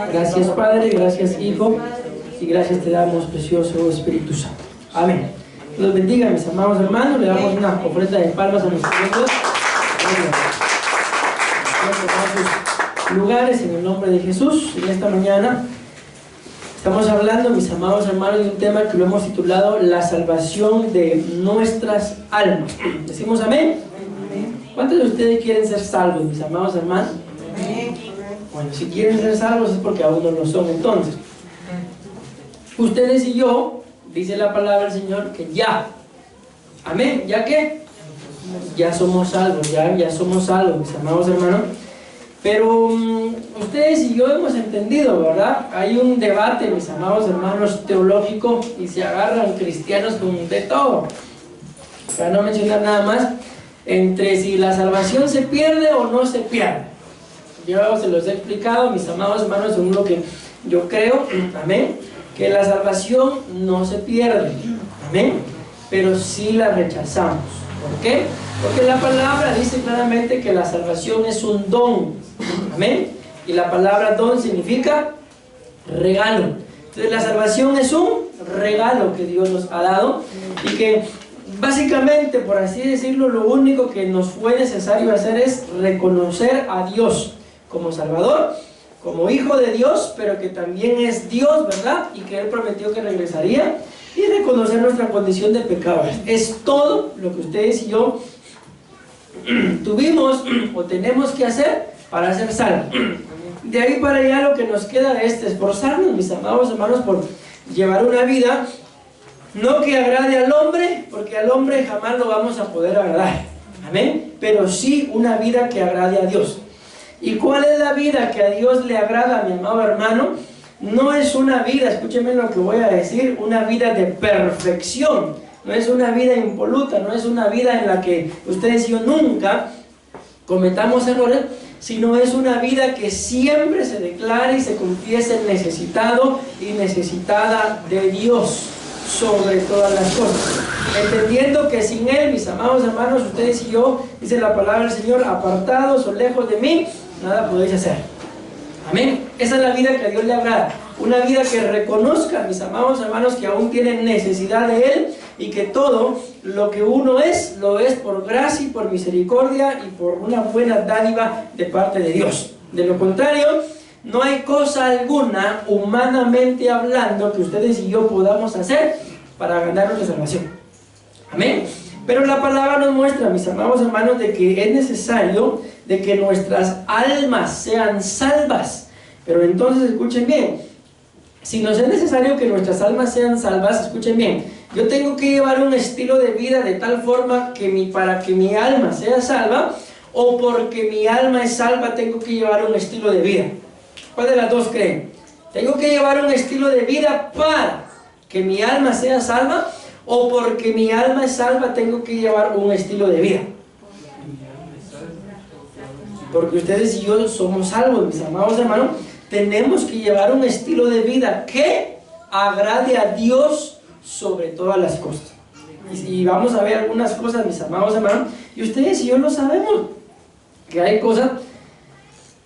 Gracias, Padre, gracias, Hijo, y gracias te damos, precioso Espíritu Santo. Amén. Los bendiga, mis amados hermanos. Le damos una ofrenda de palmas a nuestros Dios. Sus lugares en el nombre de Jesús. En esta mañana estamos hablando, mis amados hermanos, de un tema que lo hemos titulado la salvación de nuestras almas. ¿Decimos amén? ¿Cuántos de ustedes quieren ser salvos, mis amados hermanos? Bueno, si quieren ser salvos es porque aún no lo son. Entonces, ustedes y yo, dice la palabra del Señor, que ya, amén, ¿ya qué? Ya somos salvos, ya somos salvos, mis amados hermanos. Pero ustedes y yo hemos entendido, ¿verdad? Hay un debate, mis amados hermanos, teológico, y se agarran cristianos con de todo, para no mencionar nada más, entre si la salvación se pierde o no se pierde. Yo se los he explicado, mis amados hermanos, según lo que yo creo, amén, que la salvación no se pierde, amén, pero sí la rechazamos. ¿Por qué? Porque la palabra dice claramente que la salvación es un don, amén, y la palabra don significa regalo. Entonces la salvación es un regalo que Dios nos ha dado, y que básicamente, por así decirlo, lo único que nos fue necesario hacer es reconocer a Dios como Salvador, como Hijo de Dios, pero que también es Dios, ¿verdad? Y que Él prometió que regresaría, y reconocer nuestra condición de pecadores. Es todo lo que ustedes y yo tuvimos o tenemos que hacer para ser salvos. De ahí para allá lo que nos queda es esforzarnos, mis amados hermanos, por llevar una vida no que agrade al hombre, porque al hombre jamás lo vamos a poder agradar, amén, pero sí una vida que agrade a Dios. ¿Y cuál es la vida que a Dios le agrada, mi amado hermano? No es una vida, escúcheme lo que voy a decir, una vida de perfección. No es una vida impoluta, no es una vida en la que ustedes y yo nunca cometamos errores, sino es una vida que siempre se declara y se confiese necesitado y necesitada de Dios sobre todas las cosas, entendiendo que sin Él, mis amados hermanos, ustedes y yo, dice la palabra del Señor, apartados o lejos de mí, nada podéis hacer. Amén. Esa es la vida que a Dios le agrada, una vida que reconozca, mis amados hermanos, que aún tienen necesidad de Él, y que todo lo que uno es, lo es por gracia y por misericordia y por una buena dádiva de parte de Dios. De lo contrario, no hay cosa alguna, humanamente hablando, que ustedes y yo podamos hacer para ganar nuestra salvación. Amén. Pero la palabra nos muestra, mis amados hermanos, de que es necesario de que nuestras almas sean salvas. Pero entonces, escuchen bien, si nos es necesario que nuestras almas sean salvas, escuchen bien, yo tengo que llevar un estilo de vida de tal forma que para que mi alma sea salva, o porque mi alma es salva tengo que llevar un estilo de vida. ¿Cuál de las dos creen? ¿Tengo que llevar un estilo de vida para que mi alma sea salva? ¿O porque mi alma es salva tengo que llevar un estilo de vida? Porque ustedes y yo somos salvos, mis amados hermanos. Tenemos que llevar un estilo de vida que agrade a Dios sobre todas las cosas. Y vamos a ver algunas cosas, mis amados hermanos, y ustedes y yo lo sabemos, que hay cosas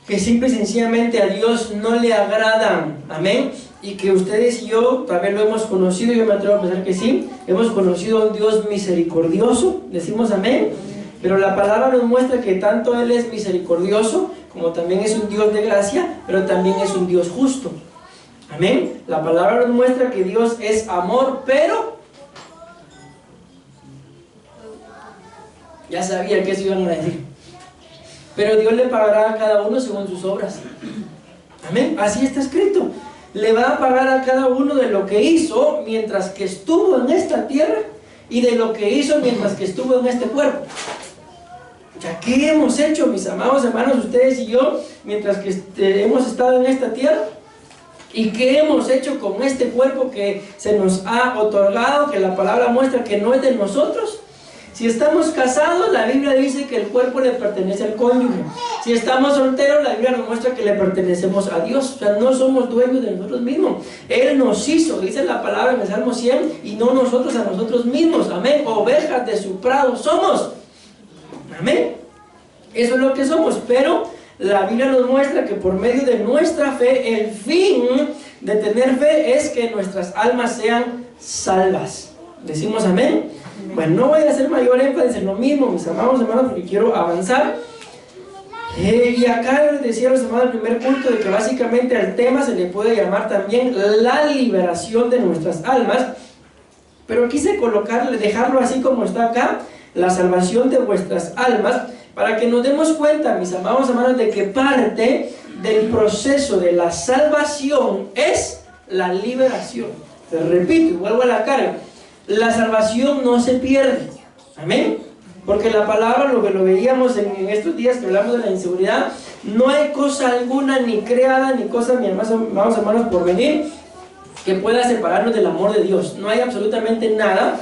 que simple y sencillamente a Dios no le agradan, amén, y que ustedes y yo también lo hemos conocido. Yo me atrevo a pensar que sí, hemos conocido a un Dios misericordioso, decimos amén, pero la palabra nos muestra que tanto Él es misericordioso, como también es un Dios de gracia, pero también es un Dios justo, amén. La palabra nos muestra que Dios es amor, pero ya sabía que eso iban a decir. Pero Dios le pagará a cada uno según sus obras. Amén. Así está escrito. Le va a pagar a cada uno de lo que hizo mientras que estuvo en esta tierra y de lo que hizo mientras que estuvo en este cuerpo. Ya, ¿qué hemos hecho, mis amados hermanos, ustedes y yo, mientras que hemos estado en esta tierra? ¿Y qué hemos hecho con este cuerpo que se nos ha otorgado, que la palabra muestra que no es de nosotros? Si estamos casados, la Biblia dice que el cuerpo le pertenece al cónyuge. Si estamos solteros, la Biblia nos muestra que le pertenecemos a Dios. O sea, no somos dueños de nosotros mismos. Él nos hizo, dice la palabra en el Salmo 100, y no nosotros a nosotros mismos. Amén. Ovejas de su prado somos. Amén. Eso es lo que somos. Pero la Biblia nos muestra que por medio de nuestra fe, el fin de tener fe es que nuestras almas sean salvas. ¿Decimos amén? Bueno, no voy a hacer mayor énfasis en lo mismo, mis amados hermanos, porque quiero avanzar. Y acá les decía a los hermanos del primer culto de que básicamente al tema se le puede llamar también la liberación de nuestras almas, pero quise dejarlo así como está acá, la salvación de vuestras almas, para que nos demos cuenta, mis amados hermanos, de que parte del proceso de la salvación es la liberación. Te repito y vuelvo a la carga, la salvación no se pierde, amén. Porque la palabra, lo que lo veíamos en estos días que hablamos de la inseguridad, no hay cosa alguna ni creada, ni cosa, mis amados hermanos, por venir, que pueda separarnos del amor de Dios. No hay absolutamente nada.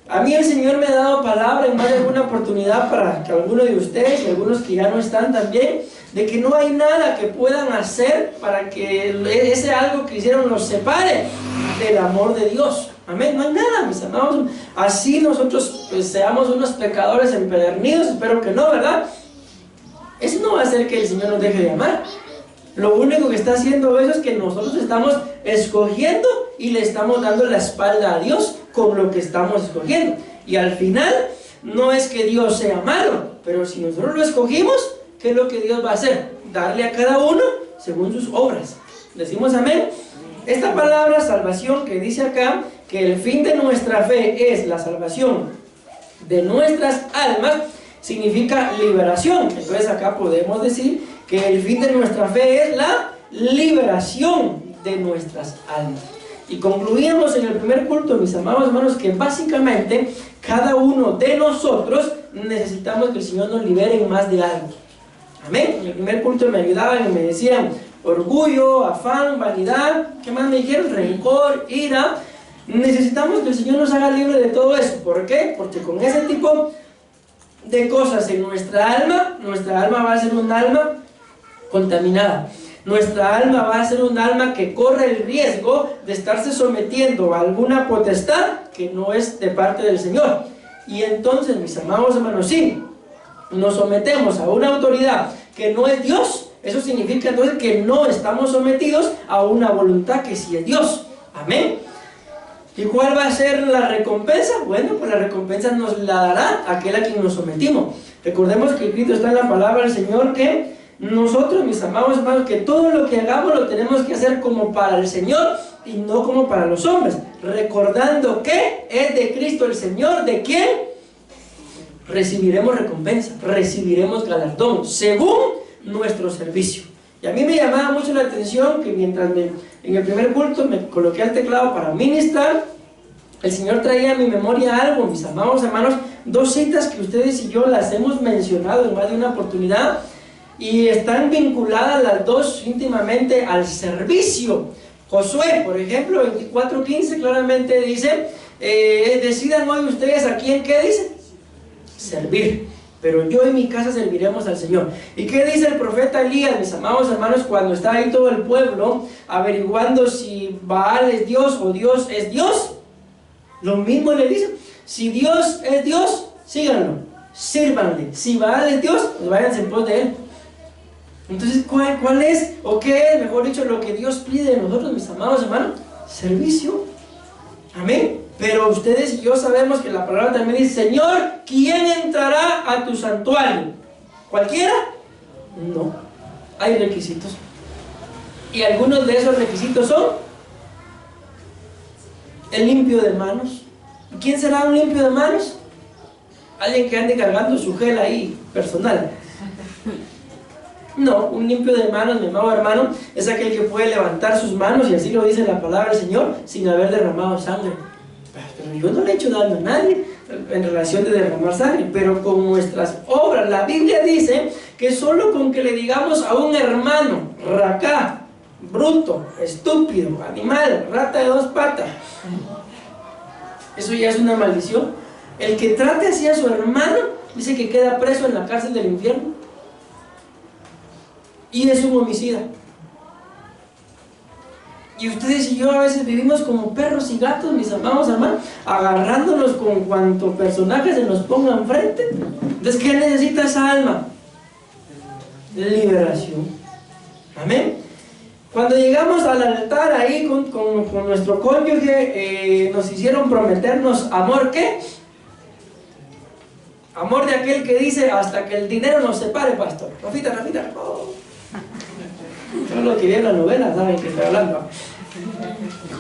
A mí el Señor me ha dado palabra en más de alguna oportunidad para que algunos de ustedes y algunos que ya no están también, de que no hay nada que puedan hacer para que ese algo que hicieron los separe del amor de Dios. Amén, no hay nada, mis amados. Así nosotros pues, seamos unos pecadores empedernidos, espero que no, ¿verdad? Eso no va a hacer que el Señor nos deje de amar. Lo único que está haciendo eso es que nosotros estamos escogiendo y le estamos dando la espalda a Dios con lo que estamos escogiendo. Y al final, no es que Dios sea malo, pero si nosotros lo escogimos, ¿qué es lo que Dios va a hacer? Darle a cada uno según sus obras. ¿Decimos amén? Esta palabra salvación que dice acá, que el fin de nuestra fe es la salvación de nuestras almas, significa liberación. Entonces acá podemos decir que el fin de nuestra fe es la liberación de nuestras almas. Y concluíamos en el primer culto, mis amados hermanos, que básicamente cada uno de nosotros necesitamos que el Señor nos libere en más de algo. Amén. En el primer culto me ayudaban y me decían orgullo, afán, vanidad, ¿qué más me dijeron? Rencor, ira. Necesitamos que el Señor nos haga libre de todo eso. ¿Por qué? Porque con ese tipo de cosas en nuestra alma va a ser un alma contaminada. Nuestra alma va a ser un alma que corre el riesgo de estarse sometiendo a alguna potestad que no es de parte del Señor. Y entonces, mis amados hermanos, sí, nos sometemos a una autoridad que no es Dios, eso significa entonces que no estamos sometidos a una voluntad que sí es Dios. Amén. ¿Y cuál va a ser la recompensa? Bueno, pues la recompensa nos la dará aquel a quien nos sometimos. Recordemos que escrito está en la palabra del Señor que nosotros, mis amados hermanos, que todo lo que hagamos lo tenemos que hacer como para el Señor y no como para los hombres, recordando que es de Cristo el Señor, de quien recibiremos recompensa, recibiremos galardón, según nuestro servicio. Y a mí me llamaba mucho la atención que mientras en el primer culto me coloqué al teclado para ministrar, el Señor traía a mi memoria algo, mis amados hermanos, dos citas que ustedes y yo las hemos mencionado en más de una oportunidad, y están vinculadas las dos íntimamente al servicio. Josué, por ejemplo, 24:15 claramente dice, decidan hoy ustedes a quién, ¿qué dice? Servir. Pero yo y mi casa serviremos al Señor. ¿Y qué dice el profeta Elías, mis amados hermanos, cuando está ahí todo el pueblo averiguando si Baal es Dios o Dios es Dios? Lo mismo le dice, si Dios es Dios, síganlo, sírvanle. Si Baal es Dios, pues váyanse en pos de él. Entonces, ¿cuál es, o qué es, mejor dicho, lo que Dios pide de nosotros, mis amados hermanos? Servicio. Amén. Pero ustedes y yo sabemos que la palabra también dice, Señor, ¿quién entrará a tu santuario? ¿Cualquiera? No. Hay requisitos. Y algunos de esos requisitos son el limpio de manos. ¿Y quién será un limpio de manos? Alguien que ande cargando su gel ahí, personal. No, un limpio de manos, mi amado hermano, es aquel que puede levantar sus manos, y así lo dice la palabra del Señor, sin haber derramado sangre. Pero yo no le he hecho daño a nadie en relación de derramar sangre, pero con nuestras obras, la Biblia dice que solo con que le digamos a un hermano, racá, bruto, estúpido, animal, rata de dos patas, eso ya es una maldición. El que trate así a su hermano, dice que queda preso en la cárcel del infierno. Y es un homicida. Y ustedes y yo a veces vivimos como perros y gatos, mis amados hermanos, agarrándonos con cuanto personaje se nos ponga enfrente. Entonces, ¿qué necesita esa alma? liberación. Amén. Cuando llegamos al altar ahí con nuestro cónyuge, nos hicieron prometernos amor, ¿qué? Amor de aquel que dice hasta que el dinero nos separe, pastor. Rafita. Oh. Solo que viene la novela, saben que estoy hablando.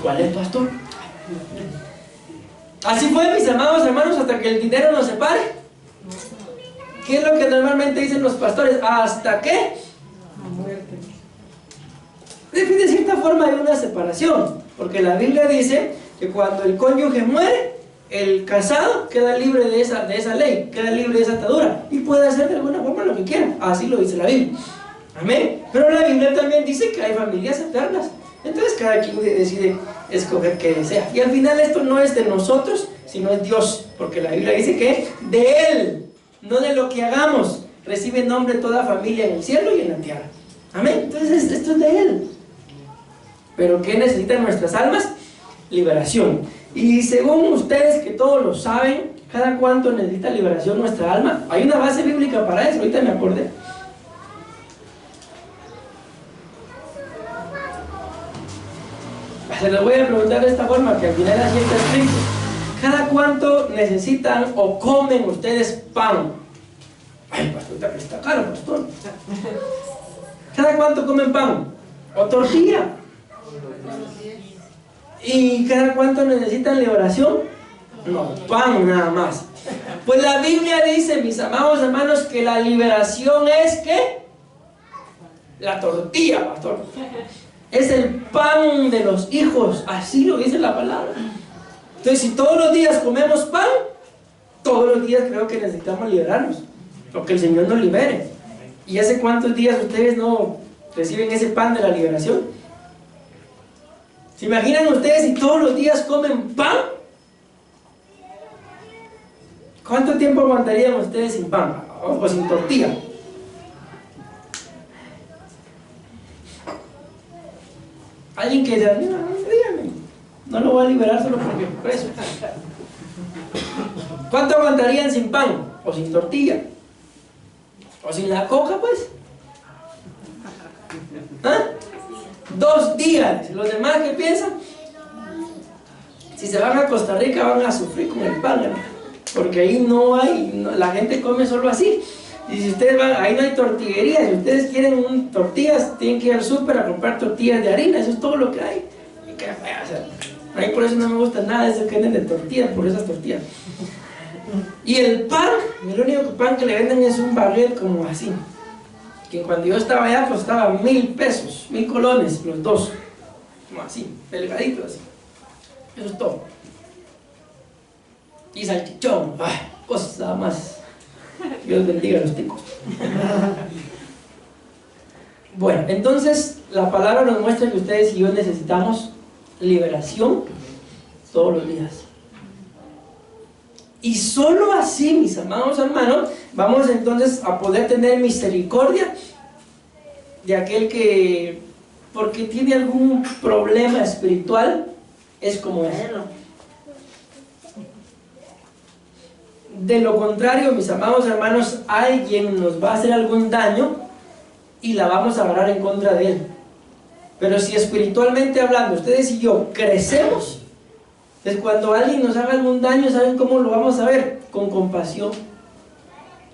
¿Cuál es, pastor? Así fue, mis amados hermanos, hasta que el dinero nos separe. ¿Qué es lo que normalmente dicen los pastores? ¿Hasta qué? La muerte. De cierta forma hay una separación, porque la Biblia dice que cuando el cónyuge muere, el casado queda libre de esa ley, queda libre de esa atadura y puede hacer de alguna forma lo que quiera. Así lo dice la Biblia. Amén. Pero la Biblia también dice que hay familias eternas. Entonces cada quien decide escoger qué desea. Y al final esto no es de nosotros, sino es Dios, porque la Biblia dice que de Él, no de lo que hagamos, recibe nombre toda familia en el cielo y en la tierra. Amén. Entonces esto es de Él. ¿Pero qué necesitan nuestras almas? Liberación. Y según ustedes, que todos lo saben, ¿cada cuánto necesita liberación nuestra alma? Hay una base bíblica para eso, ahorita me acordé. Se les voy a preguntar de esta forma, que al final así está escrito. ¿Cada cuánto necesitan o comen ustedes pan? Ay, pastor, está caro, pastor. ¿Cada cuánto comen pan? ¿O tortilla? ¿Y cada cuánto necesitan liberación? No, pan nada más. Pues la Biblia dice, mis amados hermanos, que la liberación es ¿qué? La tortilla, pastor. Es el pan de los hijos, así lo dice la palabra. Entonces, si todos los días comemos pan, todos los días creo que necesitamos liberarnos, o que el Señor nos libere. ¿Y hace cuántos días ustedes no reciben ese pan de la liberación? ¿Se imaginan ustedes si todos los días comen pan? ¿Cuánto tiempo aguantarían ustedes sin pan o sin tortilla? Alguien que diga, dígame, no lo voy a liberar solo porque preso. ¿Cuánto aguantarían sin pan o sin tortilla? ¿O sin la coca, pues? ¿Ah? 2 días. ¿Los demás qué piensan? Si se van a Costa Rica van a sufrir con el pan, ¿no? Porque ahí la gente come solo así. Y si ustedes van, ahí no hay tortillería. Si ustedes quieren tortillas, tienen que ir al súper a comprar tortillas de harina. Eso es todo lo que hay. Y qué feo, o sea, a mí por eso no me gusta nada de eso que venden de tortillas, por esas tortillas. Y el pan, el único pan que le venden es un baguette como así, que cuando yo estaba allá costaba 1000 pesos, 1000 colones, los dos, como así, delgaditos así. Eso es todo. Y salchichón, cosas más. Dios bendiga a los ticos. Bueno, entonces la palabra nos muestra que ustedes y yo necesitamos liberación todos los días. Y solo así, mis amados hermanos, vamos entonces a poder tener misericordia de aquel que, porque tiene algún problema espiritual, es como es. De lo contrario, mis amados hermanos, alguien nos va a hacer algún daño y la vamos a agarrar en contra de él. Pero si espiritualmente hablando, ustedes y yo crecemos, es cuando alguien nos haga algún daño, ¿saben cómo lo vamos a ver? Con compasión,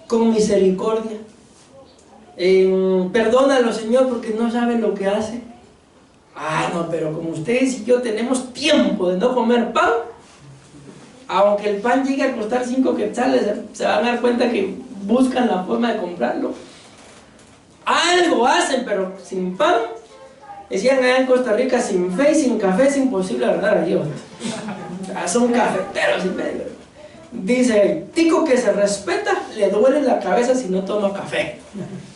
con misericordia. Perdónalo, Señor, porque no saben lo que hace. No, pero como ustedes y yo tenemos tiempo de no comer pan, aunque el pan llegue a costar 5 quetzales, se van a dar cuenta que buscan la forma de comprarlo. Algo hacen, pero sin pan. Decían allá en Costa Rica, sin fe y sin café es imposible agradar a Dios. Son cafeteros y medio. Dice, el tico que se respeta le duele la cabeza si no toma café.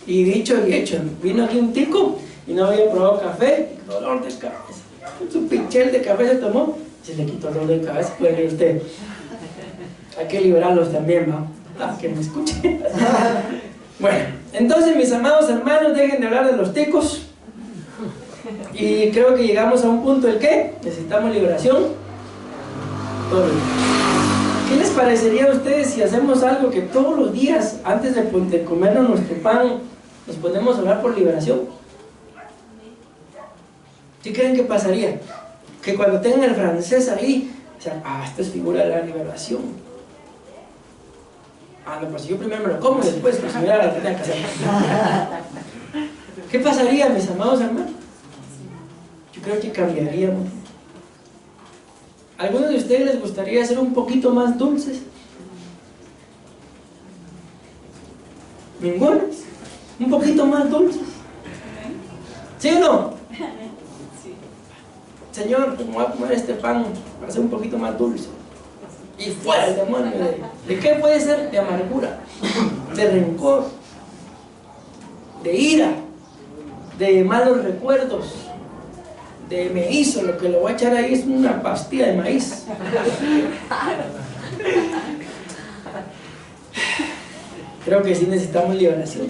Y dicho y hecho, vino aquí un tico y no había probado café, dolor de cabeza. Su pinchel de café se tomó, se le quitó el dolor de cabeza. Puede ver usted. Hay que liberarlos también, ¿no? Que me escuchen. Bueno, entonces mis amados hermanos, dejen de hablar de los ticos. Y creo que llegamos a un punto del que necesitamos liberación. ¿Qué les parecería a ustedes si hacemos algo que todos los días, antes de comernos nuestro pan, nos ponemos a orar por liberación. ¿Qué creen que pasaría? Que cuando tengan el francés ahí, o sea, esto es figura de la liberación. No, pues yo primero me lo como y después pues mira la tenía que hacer. ¿Qué pasaría, mis amados hermanos? Yo creo que cambiaríamos. ¿A algunos de ustedes les gustaría ser un poquito más dulces? ¿Ninguno? ¿Un poquito más dulces? ¿Sí o no? Señor, ¿cómo voy a comer este pan para ser un poquito más dulce? Y fuera el demonio. ¿De qué puede ser? De amargura, de rencor, de ira, de malos recuerdos, de me hizo, lo que le voy a echar ahí es una pastilla de maíz. Creo que sí necesitamos liberación.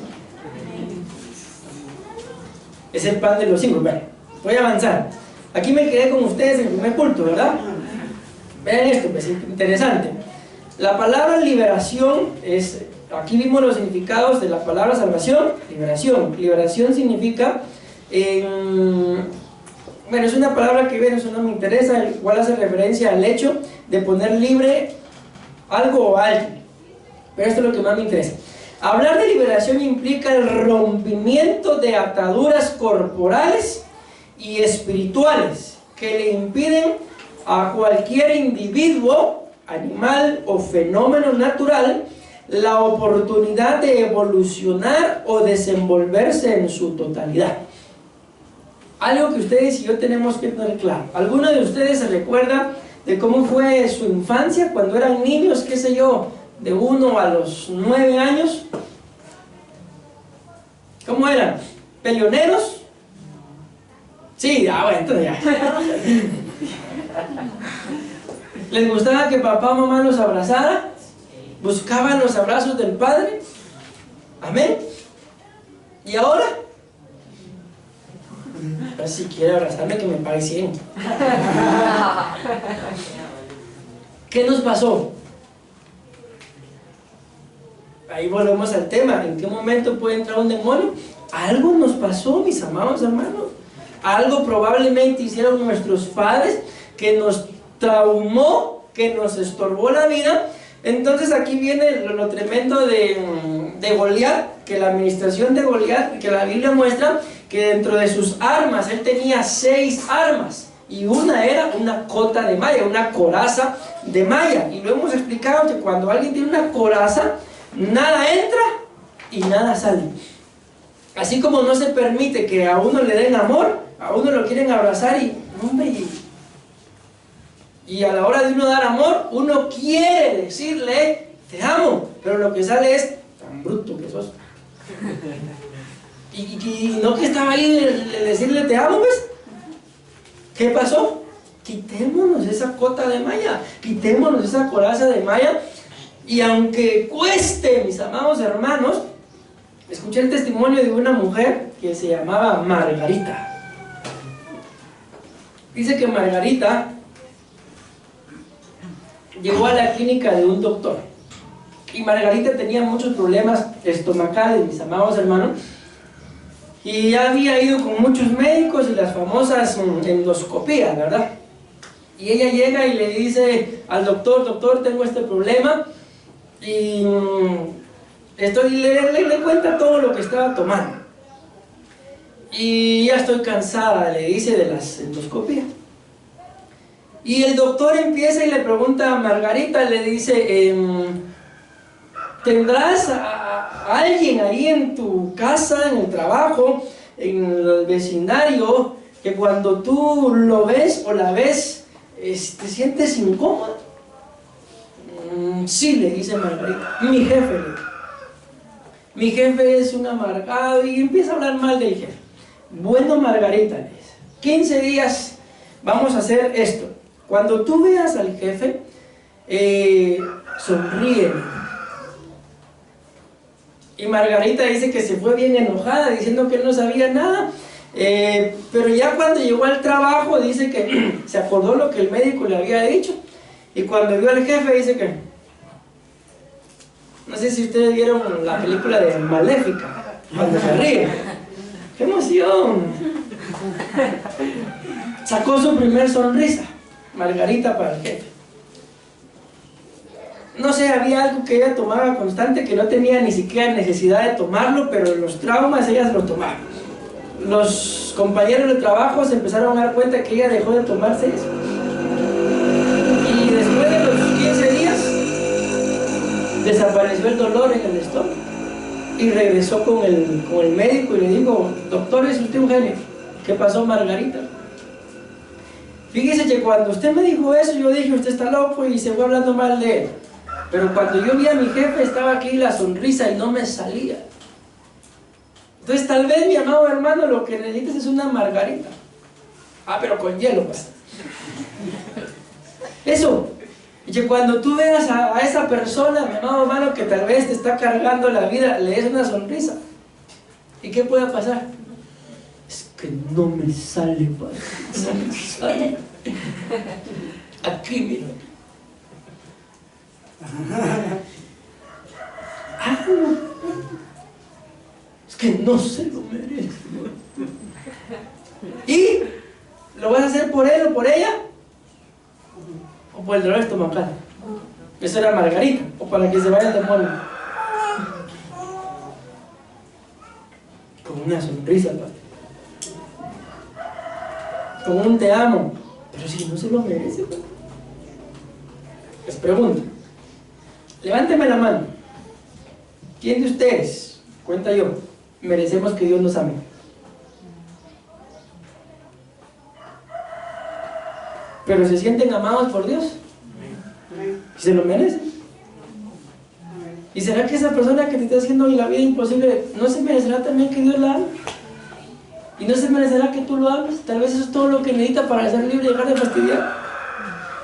Es el pan de los hijos. Bueno, voy a avanzar. Aquí me quedé con ustedes en el primer culto, ¿verdad? Vean esto, pues interesante. La palabra liberación es, aquí vimos los significados de la palabra salvación, liberación. Liberación significa, bueno, es una palabra que ven, eso no me interesa, igual hace referencia al hecho de poner libre algo o alguien. Pero esto es lo que más me interesa. Hablar de liberación implica el rompimiento de ataduras corporales y espirituales que le impiden a cualquier individuo, animal o fenómeno natural la oportunidad de evolucionar o desenvolverse en su totalidad. Algo que ustedes y yo tenemos que tener claro. ¿Alguno de ustedes se recuerda de cómo fue su infancia cuando eran niños, qué sé yo, de 1 a los 9 años? ¿Cómo eran? ¿Peleoneros? Sí, bueno, entonces ya. ¿Les gustaba que papá o mamá los abrazara? ¿Buscaban los abrazos del padre? ¿Amén? ¿Y ahora? Pues si quiere abrazarme que me pague 100. ¿Qué nos pasó? Ahí volvemos al tema. ¿En qué momento puede entrar un demonio? Algo nos pasó, mis amados hermanos. Algo probablemente hicieron nuestros padres que nos traumó, que nos estorbó la vida. Entonces aquí viene lo tremendo de Goliat, que la administración de Goliat, que la Biblia muestra que dentro de sus armas, él tenía 6 armas. Y una era una cota de malla, una coraza de malla. Y lo hemos explicado que cuando alguien tiene una coraza, nada entra y nada sale. Así como no se permite que a uno le den amor, a uno lo quieren abrazar y, hombre, y a la hora de uno dar amor, uno quiere decirle, te amo, pero lo que sale es, tan bruto que sos. Y no que estaba ahí de decirle, te amo, pues. ¿Qué pasó? Quitémonos esa cota de malla, quitémonos esa coraza de malla. Y aunque cueste, mis amados hermanos, escuché el testimonio de una mujer que se llamaba Margarita. Dice que Margarita llegó a la clínica de un doctor. Y Margarita tenía muchos problemas estomacales, mis amados hermanos. Y ya había ido con muchos médicos y las famosas endoscopías, ¿verdad? Y ella llega y le dice al doctor, doctor, tengo este problema. Y le cuenta todo lo que estaba tomando. Y ya estoy cansada, le dice, de las endoscopías. Y el doctor empieza y le pregunta a Margarita, le dice, ¿tendrás a alguien ahí en tu casa, en el trabajo, en el vecindario, que cuando tú lo ves o la ves, te sientes incómoda? Sí, le dice Margarita, mi jefe. Mi jefe es un amargado, y empieza a hablar mal del jefe. Bueno, Margarita, le dice, 15 días vamos a hacer esto. Cuando tú veas al jefe, sonríe. Y Margarita dice que se fue bien enojada, diciendo que él no sabía nada. Pero ya cuando llegó al trabajo, dice que se acordó lo que el médico le había dicho. Y cuando vio al jefe, dice que... No sé si ustedes vieron la película de Maléfica. cuando se ríe. ¡Qué emoción! Sacó su primer sonrisa, Margarita para el jefe. No sé, había algo que ella tomaba constante que no tenía ni siquiera necesidad de tomarlo, pero los traumas ella se los tomaba. Los compañeros de trabajo se empezaron a dar cuenta que ella dejó de tomarse eso. Y después de los 15 días desapareció el dolor en el estómago y regresó con el médico y le dijo: doctor, es usted un genio. ¿Qué pasó, Margarita? Fíjese que cuando usted me dijo eso, yo dije: usted está loco, y se fue hablando mal de él. Pero cuando yo vi a mi jefe, estaba aquí la sonrisa y no me salía. Entonces tal vez, mi amado hermano, lo que necesitas es una margarita. Ah, pero con hielo, pues. Eso. Y que cuando tú veas a esa persona, mi amado hermano, que tal vez te está cargando la vida, le des una sonrisa. ¿Y qué puede pasar? Es que no me sale, padre. No me sale. Aquí, mira. Hágalo. Es que no se lo merece. ¿Y lo vas a hacer por él o por ella? ¿O por el dolor estomacal? Eso era Margarita. O para que se vaya el demonio. Con una sonrisa, padre. Con un te amo. Pero si no se lo merece, padre. Les pregunto. Levánteme la mano. ¿Quién de ustedes, cuenta yo, merecemos que Dios nos ame? ¿Pero se sienten amados por Dios? ¿Se lo merecen? ¿Y será que esa persona que te está haciendo la vida imposible no se merecerá también que Dios la ame? ¿Y no se merecerá que tú lo ames? Tal vez eso es todo lo que necesita para ser libre y dejar de fastidiar.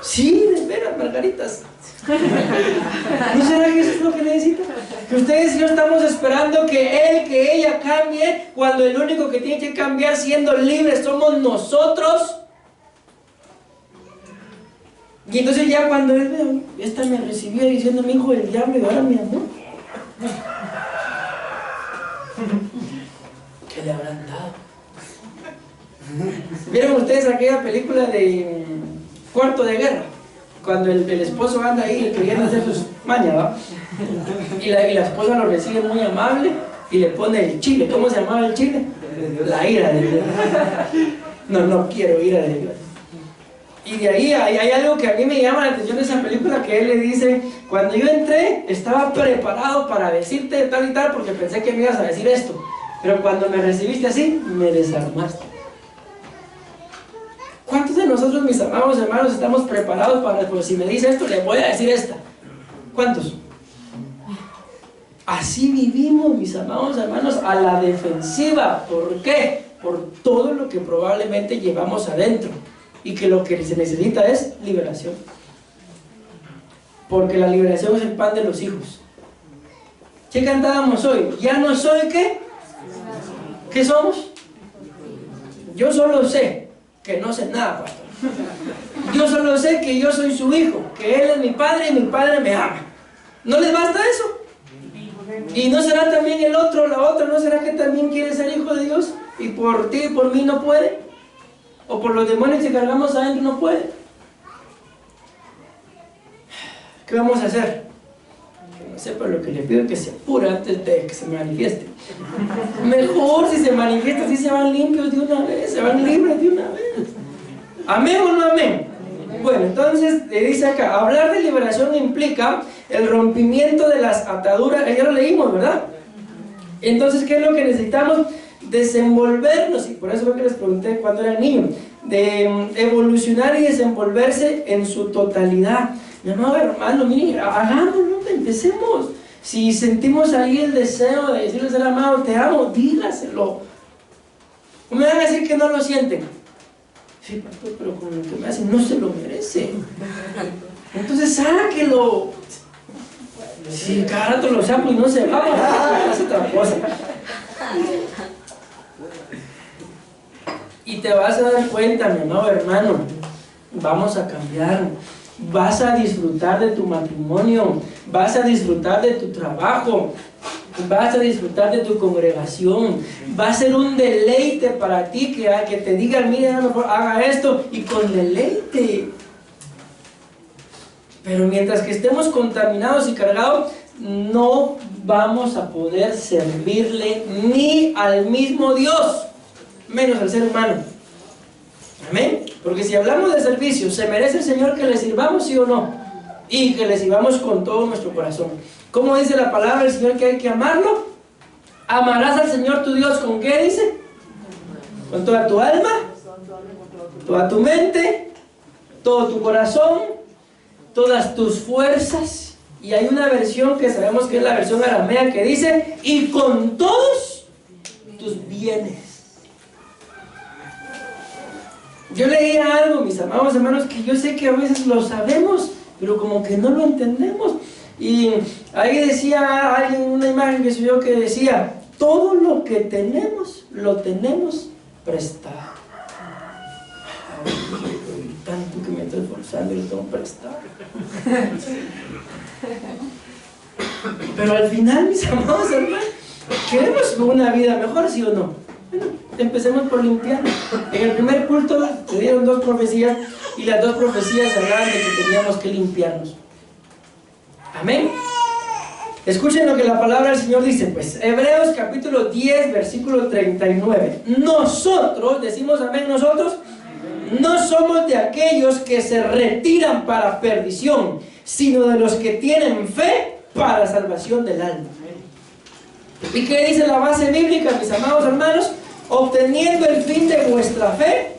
Sí, de veras, Margaritas. ¿No será que eso es lo que necesita? Que ustedes y yo estamos esperando que él, que ella cambie, cuando el único que tiene que cambiar siendo libres somos nosotros. Y entonces ya cuando él ve, esta me recibía diciendo: mi hijo del diablo, y ahora mi amor. ¿Qué le habrán dado? ¿Vieron ustedes aquella película de Cuarto de Guerra? Cuando el esposo anda ahí queriendo hacer sus mañas, ¿va? Y la esposa lo recibe muy amable y le pone el chile. ¿Cómo se llamaba el chile? La ira de Dios. No quiero ira de Dios. Y de ahí hay algo que a mí me llama la atención de esa película, que él le dice: cuando yo entré estaba preparado para decirte tal y tal porque pensé que me ibas a decir esto, pero cuando me recibiste así, me desarmaste. ¿Cuántos de nosotros, mis amados hermanos, estamos preparados para, pues si me dice esto, le voy a decir esta? ¿Cuántos? Así vivimos, mis amados hermanos, a la defensiva. ¿Por qué? Por todo lo que probablemente llevamos adentro. Y que lo que se necesita es liberación. Porque la liberación es el pan de los hijos. ¿Qué cantábamos hoy? Ya no soy, ¿qué? ¿Qué somos? Yo solo sé que no sé nada, pastor. Yo solo sé que yo soy su hijo, que él es mi padre y mi padre me ama. ¿No les basta eso? ¿Y no será también el otro, la otra, no será que también quiere ser hijo de Dios? Y por ti y por mí no puede. O por los demonios que cargamos adentro no puede. ¿Qué vamos a hacer? Que no sepa, lo que le pido es que se apure antes de que se manifieste. Mejor si se manifiesta, así se van limpios de una vez, se van libres de una vez. ¿Amén o no amén? Bueno, entonces le dice acá: hablar de liberación implica el rompimiento de las ataduras. Ya lo leímos, ¿verdad? Entonces, ¿qué es lo que necesitamos? Desenvolvernos, y por eso fue que les pregunté cuando eran niños, de evolucionar y desenvolverse en su totalidad. Mi amado hermano, miren, hagámoslo, empecemos. Si sentimos ahí el deseo de decirle al amado: te amo, dígaselo. ¿O me van a decir que no lo sienten? Sí, pastor, pero con lo que me hacen no se lo merece. Entonces sáquelo. Si cada rato lo saco y no se va, es otra cosa. Y te vas a dar cuenta, mi amado hermano, vamos a cambiar. Vas a disfrutar de tu matrimonio, vas a disfrutar de tu trabajo. Vas a disfrutar de tu congregación. Va a ser un deleite para ti que te digan, mire, haga esto, y con deleite. Pero mientras que estemos contaminados y cargados, no vamos a poder servirle ni al mismo Dios, menos al ser humano. Amén. Porque si hablamos de servicio, ¿se merece el Señor que le sirvamos, sí o no? Y que le sirvamos con todo nuestro corazón. ¿Cómo dice la palabra del Señor que hay que amarlo? Amarás al Señor tu Dios, ¿con qué dice? Con toda tu alma, toda tu mente, todo tu corazón, todas tus fuerzas. Y hay una versión que sabemos que es la versión aramea que dice, y con todos tus bienes. Yo leía algo, mis amados hermanos, que yo sé que a veces lo sabemos, pero como que no lo entendemos. Y ahí decía alguien, una imagen que subió que decía, todo lo que tenemos, lo tenemos prestado. Ay, tanto que me estoy esforzando y lo tengo prestado. Pero al final, mis amados hermanos, ¿queremos una vida mejor, sí o no? Bueno, empecemos por limpiar. En el primer culto se dieron 2 profecías y las 2 profecías hablaban de que teníamos que limpiarnos. Amén. Escuchen lo que la palabra del Señor dice, pues, Hebreos capítulo 10, versículo 39. Nosotros, decimos amén, nosotros, no somos de aquellos que se retiran para perdición, sino de los que tienen fe para salvación del alma. ¿Y qué dice la base bíblica, mis amados hermanos? Obteniendo el fin de vuestra fe,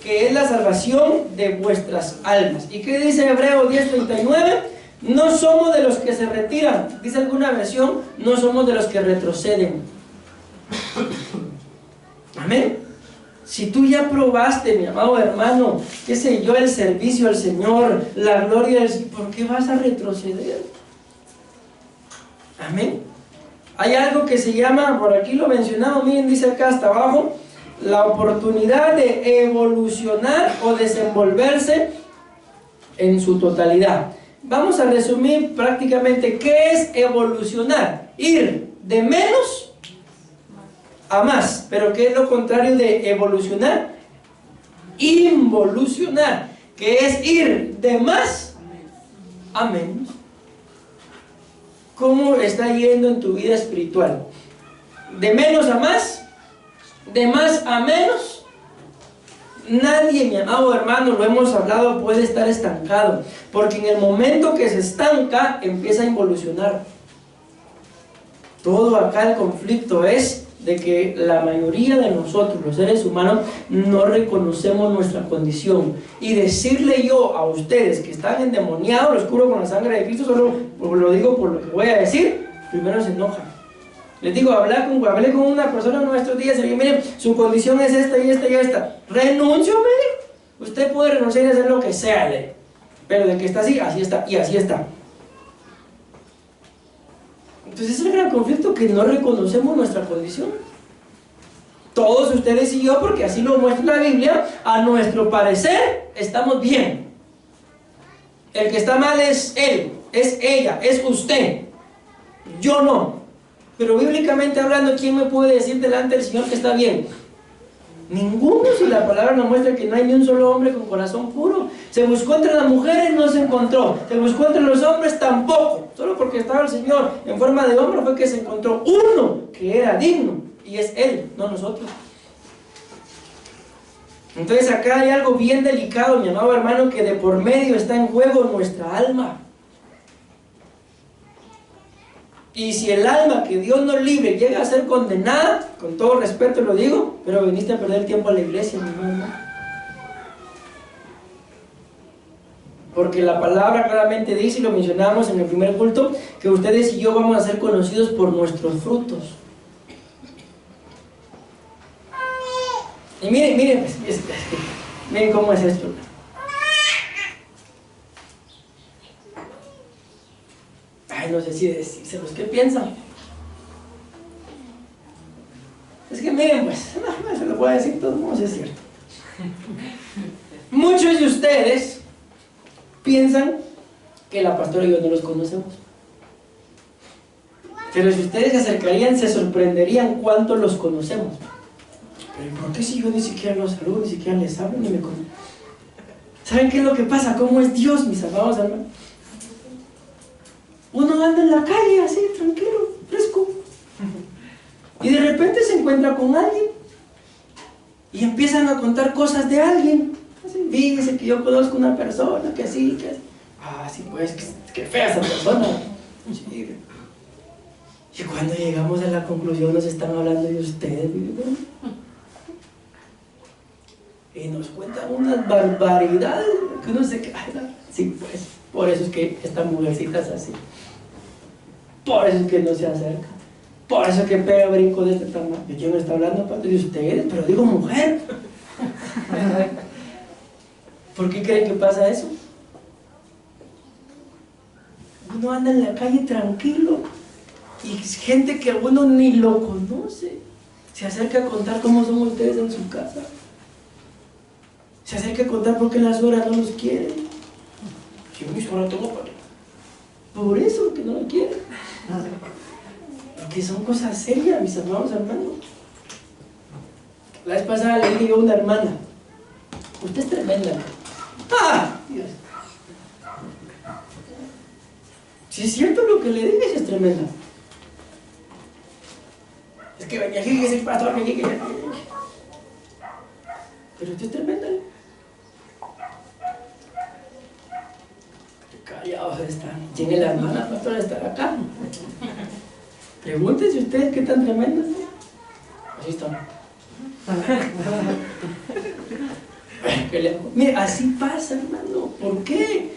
que es la salvación de vuestras almas. ¿Y qué dice Hebreos 10:39? No somos de los que se retiran. Dice alguna versión, no somos de los que retroceden. Amén. Si tú ya probaste, mi amado hermano, qué sé yo, el servicio al Señor, la gloria del Señor, ¿por qué vas a retroceder? Amén. Hay algo que se llama, por aquí lo mencionamos, miren, dice acá hasta abajo, la oportunidad de evolucionar o desenvolverse en su totalidad. Vamos a resumir prácticamente qué es evolucionar. Ir de menos a más. Pero ¿qué es lo contrario de evolucionar? Involucionar, que es ir de más a menos. ¿Cómo está yendo en tu vida espiritual? ¿De menos a más? ¿De más a menos? Nadie, mi amado hermano, lo hemos hablado, puede estar estancado, porque en el momento que se estanca, empieza a involucionar. Todo acá el conflicto es de que la mayoría de nosotros, los seres humanos, no reconocemos nuestra condición. Y decirle yo a ustedes que están endemoniados, los curo con la sangre de Cristo, solo lo digo por lo que voy a decir, primero se enojan. Les digo, hablé con una persona en nuestros días y le dije, miren, su condición es esta y esta y esta. Renuncio, mire. Usted puede renunciar y hacer lo que sea, le. Pero de que está así, así está y así está. Entonces es el gran conflicto que no reconocemos nuestra condición. Todos ustedes y yo, porque así lo muestra la Biblia, a nuestro parecer estamos bien. El que está mal es él, es ella, es usted. Yo no. Pero bíblicamente hablando, ¿quién me puede decir delante del Señor que está bien? Ninguno, si la palabra nos muestra que no hay ni un solo hombre con corazón puro. Se buscó entre las mujeres, no se encontró. Se buscó entre los hombres, tampoco. Solo porque estaba el Señor en forma de hombre fue que se encontró uno que era digno. Y es Él, no nosotros. Entonces acá hay algo bien delicado, mi amado hermano, que de por medio está en juego nuestra alma. Y si el alma que Dios nos libre llega a ser condenada, con todo respeto lo digo, pero viniste a perder tiempo a la iglesia, mi hermano. Porque la palabra claramente dice, y lo mencionamos en el primer culto, que ustedes y yo vamos a ser conocidos por nuestros frutos. Y miren, miren cómo es esto. Ay, no sé si decírselos, ¿qué piensan? Es que miren, pues, no se lo voy a decir todo, no sé si es cierto. Muchos de ustedes piensan que la pastora y yo no los conocemos. Pero si ustedes se acercarían, se sorprenderían cuánto los conocemos. Pero ¿por qué si yo ni siquiera los saludo, ni siquiera les hablo, ni me conozco? ¿Saben qué es lo que pasa? ¿Cómo es Dios, mis amados hermanos? Uno anda en la calle así, tranquilo, fresco, y de repente se encuentra con alguien y empiezan a contar cosas de alguien. Así, dice que yo conozco una persona que así, que así. Ah, sí, pues, que fea esa persona. Sí. Y cuando llegamos a la conclusión nos están hablando de ustedes, y nos cuentan unas barbaridades que uno se queda. Sí, pues, por eso es que esta mujercita es así, por eso es que no se acerca, por eso es que pega brinco de este tamaño. ¿Quién me está hablando? De ustedes, pero digo mujer. ¿Por qué creen que pasa eso? Uno anda en la calle tranquilo y gente que uno ni lo conoce se acerca a contar cómo son ustedes en su casa, se acerca a contar por qué la suegra no los quiere. Yo mi suegra tengo para... Por eso que no lo quieren, porque son cosas serias, mis amados hermanos. La vez pasada le dije a una hermana: usted es tremenda. ¡Ah! Dios. Si es cierto lo que le dije, si es tremenda. Es que venía aquí, que es el pastor, que... Pero usted es tremenda. Callados están. Tiene la hermana pastora de estar acá. Pregúntense ustedes qué tan tremendas. Así están. Mire, así pasa, hermano. ¿Por qué?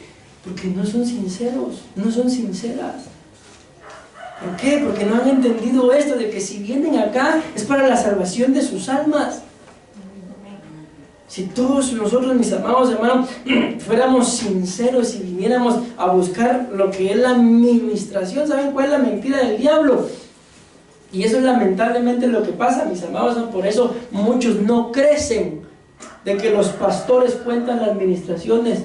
Porque no son sinceros, no son sinceras. ¿Por qué? Porque no han entendido esto de que si vienen acá es para la salvación de sus almas. Si todos nosotros, mis amados hermanos, fuéramos sinceros y viniéramos a buscar lo que es la ministración, ¿saben cuál es la mentira del diablo? Y eso es lamentablemente lo que pasa, mis amados. Por eso muchos no crecen de que los pastores cuentan las ministraciones.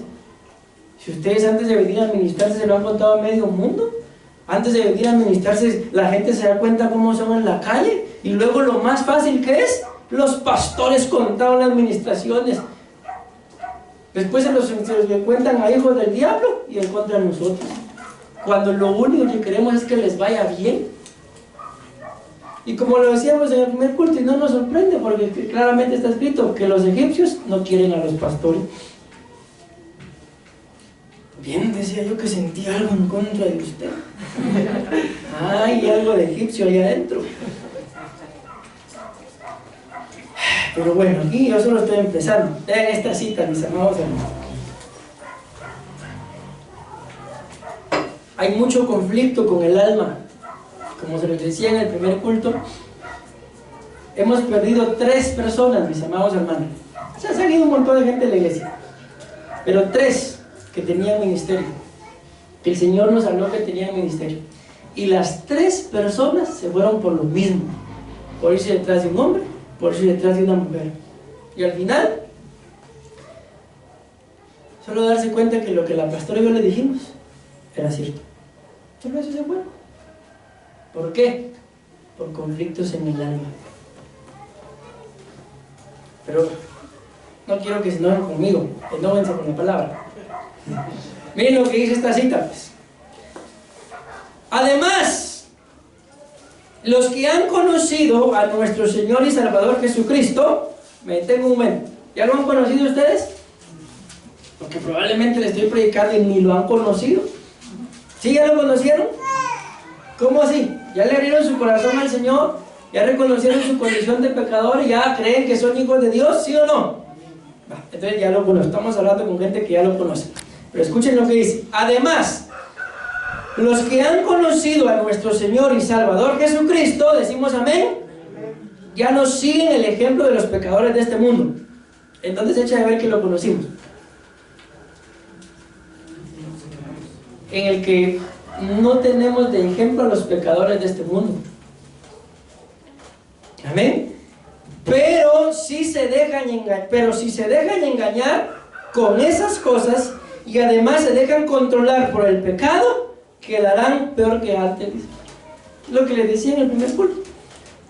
Si ustedes antes de venir a ministrarse se lo han contado a medio mundo, antes de venir a ministrarse la gente se da cuenta cómo son en la calle, y luego lo más fácil que es, los pastores contaron las ministraciones. Después se los cuentan a hijos del diablo y en contra de nosotros, cuando lo único que queremos es que les vaya bien. Y como lo decíamos en el primer culto, y no nos sorprende porque claramente está escrito que los egipcios no quieren a los pastores. Bien, decía yo que sentí algo en contra de usted. Hay algo de egipcio ahí adentro. Pero bueno, aquí yo solo estoy empezando. Vean esta cita, mis amados hermanos. Hay mucho conflicto con el alma. Como se les decía en el primer culto, hemos perdido 3 personas, mis amados hermanos. Se ha salido un montón de gente de la iglesia, pero 3 que tenían ministerio, que el Señor nos habló que tenían ministerio, y las 3 personas se fueron por lo mismo, por irse detrás de un hombre, por irse detrás de una mujer, y al final solo darse cuenta que lo que la pastora y yo le dijimos era cierto. Solo eso se fue. ¿Por qué? Por conflictos en el alma. Pero no quiero que se enojen conmigo, enójense con la palabra. Miren lo que dice esta cita, pues. Además, los que han conocido a nuestro Señor y Salvador Jesucristo, me detengo un momento, ¿ya lo han conocido ustedes? Porque probablemente le estoy predicando y ni lo han conocido. ¿Sí ya lo conocieron? ¿Cómo así? ¿Ya le abrieron su corazón al Señor? ¿Ya reconocieron su condición de pecador y ya creen que son hijos de Dios? ¿Sí o no? Entonces ya lo conocen. Estamos hablando con gente que ya lo conoce. Pero escuchen lo que dice. Además, los que han conocido a nuestro Señor y Salvador Jesucristo, decimos amén, ya no siguen el ejemplo de los pecadores de este mundo. Entonces echa de ver que lo conocimos. En el que no tenemos de ejemplo a los pecadores de este mundo. Amén. Pero si se dejan engañar con esas cosas y además se dejan controlar por el pecado, quedarán peor que antes. Lo que les decía en el primer culto.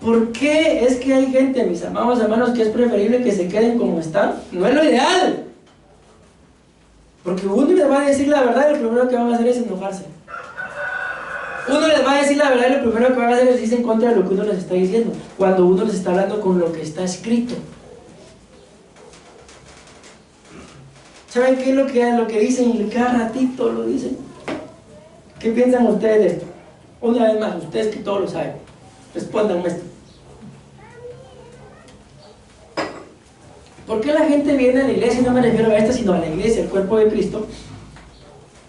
¿Por qué es que hay gente, mis amados hermanos, que es preferible que se queden como están? No es lo ideal. Porque uno les va a decir la verdad y lo primero que van a hacer es enojarse. Uno les va a decir la verdad y lo primero que van a hacer es irse en contra de lo que uno les está diciendo, cuando uno les está hablando con lo que está escrito. ¿Saben qué es lo que dicen? Y cada ratito lo dicen. ¿Qué piensan ustedes de esto? Una vez más, ustedes que todos lo saben, respóndanme esto. ¿Por qué la gente viene a la iglesia? No me refiero a esta, sino a la iglesia, el cuerpo de Cristo.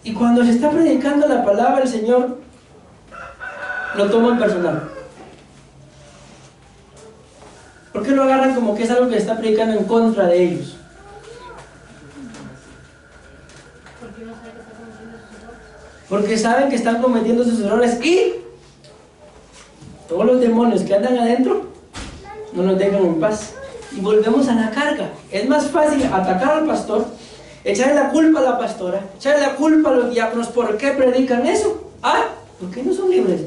Y cuando se está predicando la palabra del Señor, lo toman personal. ¿Por qué lo agarran como que es algo que está predicando en contra de ellos? Porque saben que están cometiendo sus errores y todos los demonios que andan adentro no nos dejan en paz. Y volvemos a la carga. Es más fácil atacar al pastor, echarle la culpa a la pastora, echarle la culpa a los diáconos. ¿Por qué predican eso? ¿Por qué no son libres?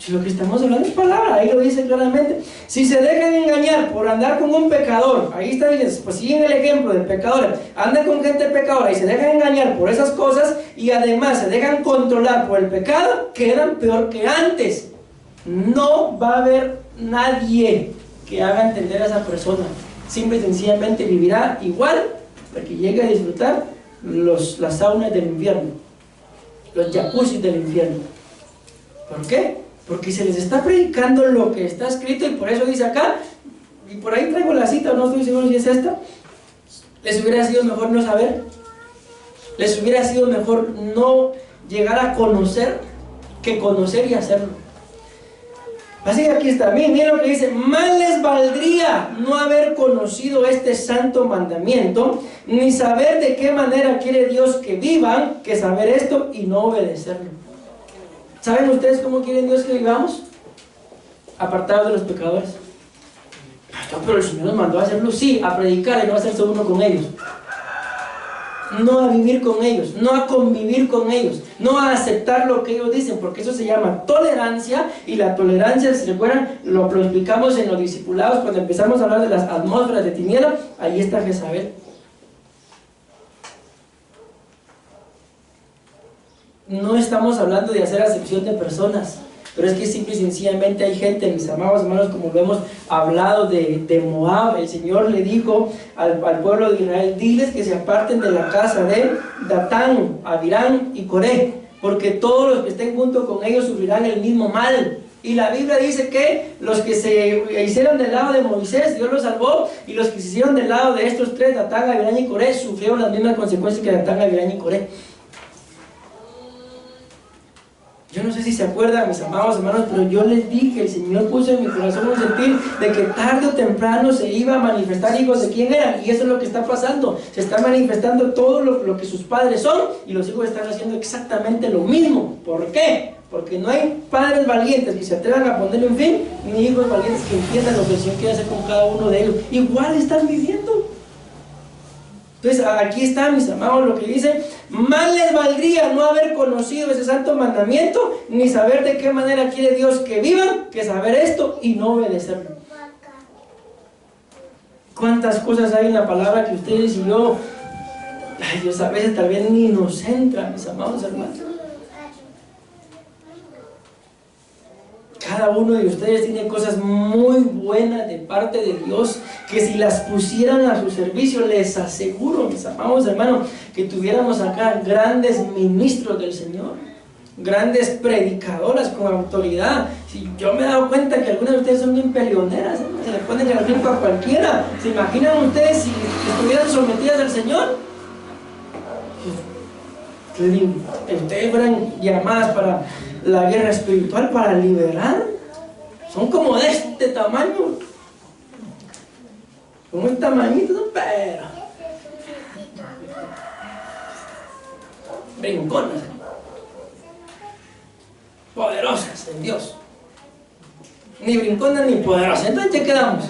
Si lo que estamos hablando es palabra, ahí lo dice claramente. Si se dejan engañar por andar con un pecador, ahí está diciendo, pues siguen el ejemplo del pecador, andan con gente pecadora y se dejan engañar por esas cosas y además se dejan controlar por el pecado, quedan peor que antes. No va a haber nadie que haga entender a esa persona. Simple y sencillamente vivirá igual para que llegue a disfrutar las saunas del infierno, los jacuzzi del infierno. ¿Por qué? Porque se les está predicando lo que está escrito y por eso dice acá, y por ahí traigo la cita, no estoy seguro si es esta. Les hubiera sido mejor no saber, les hubiera sido mejor no llegar a conocer que conocer y hacerlo. Así que aquí está, miren lo que dice: más les valdría no haber conocido este santo mandamiento, ni saber de qué manera quiere Dios que vivan, que saber esto y no obedecerlo. ¿Saben ustedes cómo quieren Dios que vivamos? Apartados de los pecadores. Pero el Señor nos mandó a hacerlo, sí, a predicar y no a hacerse uno con ellos. No a vivir con ellos, no a convivir con ellos, no a aceptar lo que ellos dicen, porque eso se llama tolerancia. Y la tolerancia, si recuerdan, lo explicamos en los discipulados cuando empezamos a hablar de las atmósferas de tiniebla. Ahí está Jezabel. No estamos hablando de hacer acepción de personas, pero es que simple y sencillamente hay gente, mis amados hermanos, como lo hemos hablado de Moab. El Señor le dijo al pueblo de Israel: diles que se aparten de la casa de Datán, Abirán y Coré, porque todos los que estén junto con ellos sufrirán el mismo mal. Y la Biblia dice que los que se hicieron del lado de Moisés, Dios los salvó, y los que se hicieron del lado de estos tres, Datán, Abirán y Coré, sufrieron las mismas consecuencias que Datán, Abirán y Coré. Yo no sé si se acuerdan, mis amados hermanos, pero yo les dije, el Señor puso en mi corazón un sentir de que tarde o temprano se iba a manifestar hijos de quién eran, y eso es lo que está pasando. Se está manifestando todo lo que sus padres son, y los hijos están haciendo exactamente lo mismo. ¿Por qué? Porque no hay padres valientes que se atrevan a ponerle un fin, ni hijos valientes que entiendan lo que el Señor quiere hacer con cada uno de ellos. Igual están viviendo. Entonces aquí está, mis amados, lo que dice: más les valdría no haber conocido ese santo mandamiento, ni saber de qué manera quiere Dios que vivan, que saber esto y no obedecerlo. ¿Cuántas cosas hay en la palabra que ustedes y yo, Dios, a veces tal vez ni nos entra, mis amados hermanos? Cada uno de ustedes tiene cosas muy buenas de parte de Dios, que si las pusieran a su servicio, les aseguro, mis amados hermanos, que tuviéramos acá grandes ministros del Señor, grandes predicadoras con autoridad. Si yo me he dado cuenta que algunas de ustedes son bien peleoneras, se le ponen el brinco a cualquiera. ¿Se imaginan ustedes si estuvieran sometidas al Señor? Ustedes fueran llamadas para la guerra espiritual, para liberar. Son como de este tamaño, como un tamañito, pero brinconas, poderosas en Dios. Ni brinconas ni poderosas. Entonces ya quedamos.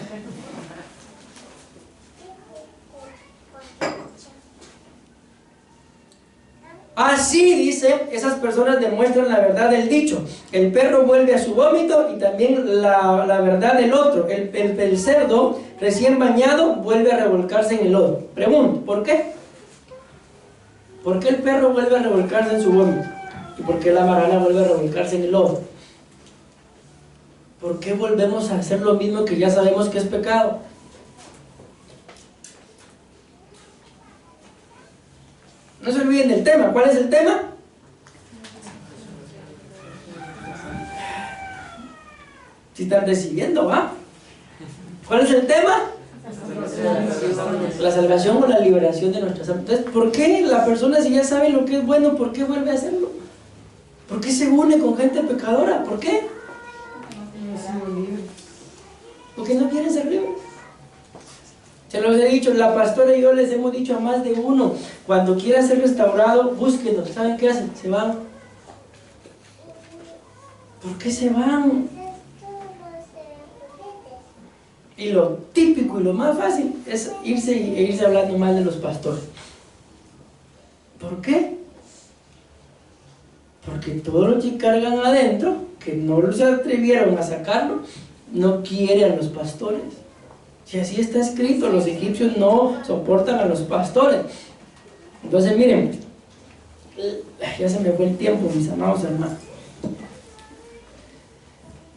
Así, dice, esas personas demuestran la verdad del dicho: el perro vuelve a su vómito, y también la verdad del otro: el cerdo recién bañado vuelve a revolcarse en el lodo. Pregunto, ¿por qué? ¿Por qué el perro vuelve a revolcarse en su vómito? ¿Y por qué la marrana vuelve a revolcarse en el lodo? ¿Por qué volvemos a hacer lo mismo que ya sabemos que es pecado? No se olviden del tema. ¿Cuál es el tema? Si están recibiendo, ¿va? ¿Cuál es el tema? La salvación o la liberación de nuestras almas. Entonces, ¿por qué la persona, si ya sabe lo que es bueno, por qué vuelve a hacerlo? ¿Por qué se une con gente pecadora? ¿Por qué? Porque no quieren ser libres. Se los he dicho, la pastora y yo les hemos dicho a más de uno: cuando quiera ser restaurado, búsquenos. ¿Saben qué hacen? Se van. ¿Por qué se van? Y lo típico y lo más fácil es irse hablando mal de los pastores. ¿Por qué? Porque todos los que cargan adentro, que no se atrevieron a sacarlo, no quieren a los pastores. Si así está escrito, los egipcios no soportan a los pastores. Entonces miren, ya se me fue el tiempo, mis amados hermanos.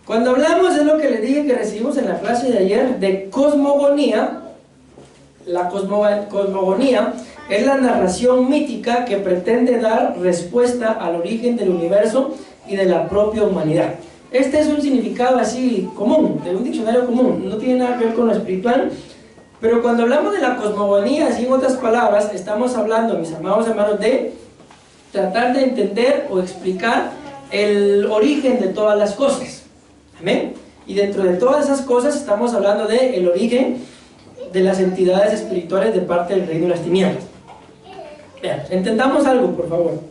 Cuando hablamos, es lo que les dije que recibimos en la clase de ayer, de cosmogonía. La cosmogonía es la narración mítica que pretende dar respuesta al origen del universo y de la propia humanidad. Este es un significado así común, de un diccionario común, no tiene nada que ver con lo espiritual. Pero cuando hablamos de la cosmogonía, así en otras palabras, estamos hablando, mis amados hermanos, de tratar de entender o explicar el origen de todas las cosas. Amén. Y dentro de todas esas cosas estamos hablando del origen de las entidades espirituales de parte del reino de las tinieblas. Vean, entendamos algo, por favor.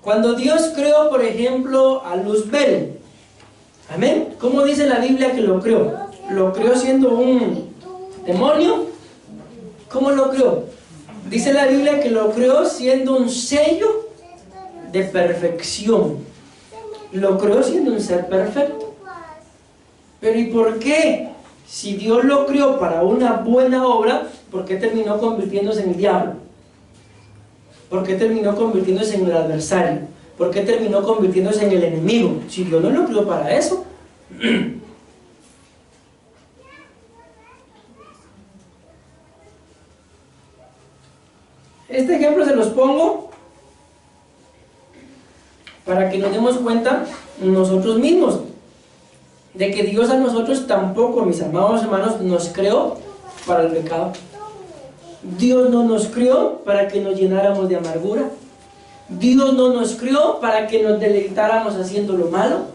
Cuando Dios creó, por ejemplo, a Luzbel, amén, ¿cómo dice la Biblia que lo creó? ¿Lo creó siendo un demonio? ¿Cómo lo creó? Dice la Biblia que lo creó siendo un sello de perfección. Lo creó siendo un ser perfecto. Pero ¿y por qué? Si Dios lo creó para una buena obra, ¿por qué terminó convirtiéndose en el diablo? ¿Por qué terminó convirtiéndose en el adversario? ¿Por qué terminó convirtiéndose en el enemigo? Si Dios no lo creó para eso. Este ejemplo se los pongo para que nos demos cuenta nosotros mismos de que Dios a nosotros tampoco, mis amados hermanos, nos creó para el pecado. Dios no nos creó para que nos llenáramos de amargura. Dios no nos creó para que nos deleitáramos haciendo lo malo.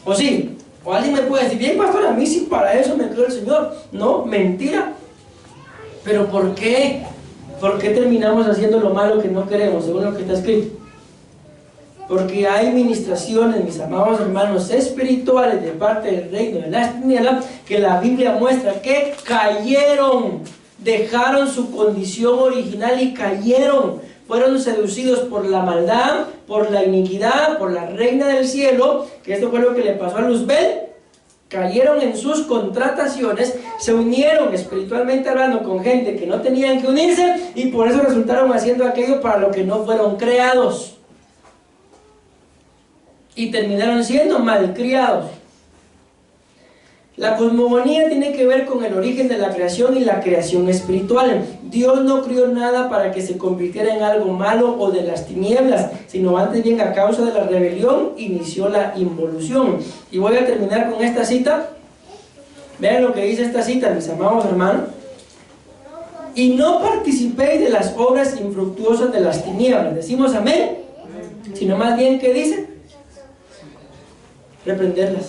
¿O sí? O alguien me puede decir: bien, pastor, a mí sí, para eso me creó el Señor. No, mentira. ¿Pero por qué? ¿Por qué terminamos haciendo lo malo que no queremos, según lo que está escrito? Porque hay ministraciones, mis amados hermanos, espirituales de parte del reino de las tinieblas, que la Biblia muestra que cayeron, dejaron su condición original y cayeron, fueron seducidos por la maldad, por la iniquidad, por la reina del cielo, que esto fue lo que le pasó a Luzbel. Cayeron en sus contrataciones, se unieron espiritualmente hablando con gente que no tenían que unirse, y por eso resultaron haciendo aquello para lo que no fueron creados. Y terminaron siendo malcriados. La cosmogonía tiene que ver con el origen de la creación y la creación espiritual. Dios no creó nada para que se convirtiera en algo malo o de las tinieblas, sino antes bien, a causa de la rebelión, inició la involución. Y voy a terminar con esta cita. Vean lo que dice esta cita, mis amados hermanos. Y no participéis de las obras infructuosas de las tinieblas. Decimos amén. Sino más bien, ¿qué dice? Reprenderlas.